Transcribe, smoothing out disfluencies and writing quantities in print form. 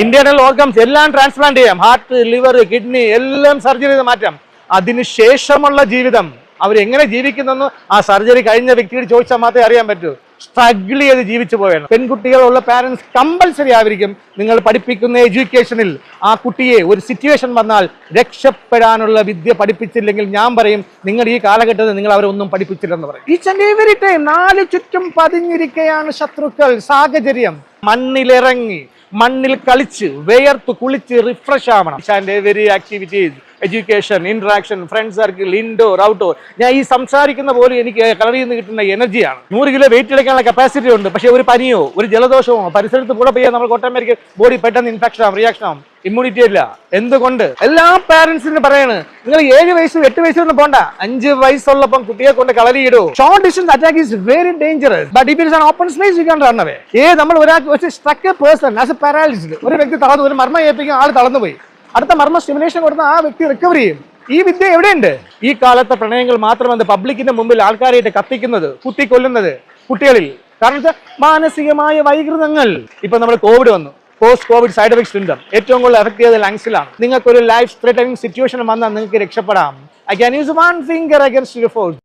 Internal organs എല്ലാം transplant ചെയ്യാം. Heart, liver, kidney എല്ലാം സർജറി ചെയ്ത് മാറ്റാം. അതിനുശേഷമുള്ള ജീവിതം അവരെങ്ങനെ ജീവിക്കുന്നെന്ന് ആ സർജറി കഴിഞ്ഞ വ്യക്തിയോട് ചോദിച്ചാൽ മാത്രമേ അറിയാൻ പറ്റൂ. സ്ട്രഗിൾ ചെയ്ത് ജീവിച്ചു പോയാണ്. പെൺകുട്ടികളുള്ള പാരന്റ്സ് കമ്പൽസറി ആയിരിക്കും നിങ്ങൾ പഠിപ്പിക്കുന്ന എഡ്യൂക്കേഷനിൽ ആ കുട്ടിയെ ഒരു സിറ്റുവേഷൻ വന്നാൽ രക്ഷപ്പെടാനുള്ള വിദ്യ പഠിപ്പിച്ചില്ലെങ്കിൽ ഞാൻ പറയും നിങ്ങൾ ഈ കാലഘട്ടത്തിൽ നിങ്ങൾ അവരെ ഒന്നും പഠിപ്പിച്ചില്ലെന്ന് പറയും. ഈച്ച് ആൻഡ് എവരി ടൈം നാല് ചുറ്റും പതിഞ്ഞിരിക്കുകയാണ് ശത്രുക്കൾ. സാഹചര്യം മണ്ണിലിറങ്ങി മണ്ണിൽ കളിച്ച് വേർത്ത് കുളിച്ച് റിഫ്രഷ് ആവണം. Every activities, education, interaction, friend circle, indoor, outdoor. ഞാൻ ഈ സംസാരിക്കുന്ന പോലും എനിക്ക് കളറിയിൽ നിന്ന് കിട്ടുന്ന എനർജിയാണ്. 100 കിലോ വെയിറ്റ് എടുക്കാനുള്ള കപ്പാസിറ്റി ഉണ്ട്. പക്ഷെ ഒരു പനിയോ ഒരു ജലദോഷമോ പരിസരത്ത് കൂടെ പോയാൽ നമ്മൾ ഓട്ടോമാറ്റിക് ബോഡി പെട്ടെന്ന് ഇൻഫെക്ഷൻ ആവും, റിയാക്ഷൻ ആവും, ഇമ്മ്യൂണിറ്റി ഇല്ല. എന്തുകൊണ്ട്? എല്ലാ പാരന്റ്സിനും പറയാണ് നിങ്ങൾ 7 വയസ്സും 8 വയസ്സൊന്നും പോണ്ട. 5 വയസ്സുള്ളപ്പം കുട്ടിയെ കൊണ്ട് കളരിയിടൂ. Short distance attack is very dangerous. But if it's an open space you can run away. നമ്മൾ ഒരാൾക്ക് struck a person as a paralysis. ഒരു വ്യക്തി തളർന്നു, ഒരു മർമ്മം ഏൽപ്പിക്കും, ആൾ തളർന്നു പോയി. അടുത്ത മർമ്മ സ്റ്റിമുലേഷൻ കൊടുത്ത ആ വ്യക്തി റിക്കവർ ചെയ്യും. ഈ വിദ്യ എവിടെയുണ്ട്? ഈ കാലത്തെ പ്രണയങ്ങൾ മാത്രമല്ല പബ്ലിക്കിന്റെ മുമ്പിൽ ആൾക്കാരായിട്ട് കത്തിക്കുന്നത്, കുത്തിക്കൊല്ലുന്നത് കുട്ടികളിൽ. കാരണം മാനസികമായ വൈകൃതങ്ങൾ. ഇപ്പൊ നമ്മൾ കോവിഡ് വന്നു, post Covid side effect syndrome ഏറ്റവും കൂടുതൽ എഫക്ട് ചെയ്തത് ലങ്സിലാണ്. നിങ്ങൾക്ക് ഒരു ലൈഫ് ത്രെറ്റനിങ് സിറ്റുവേഷൻ വന്നാൽ നിങ്ങൾക്ക് രക്ഷപ്പെടാം. I can use 1 finger against your foes.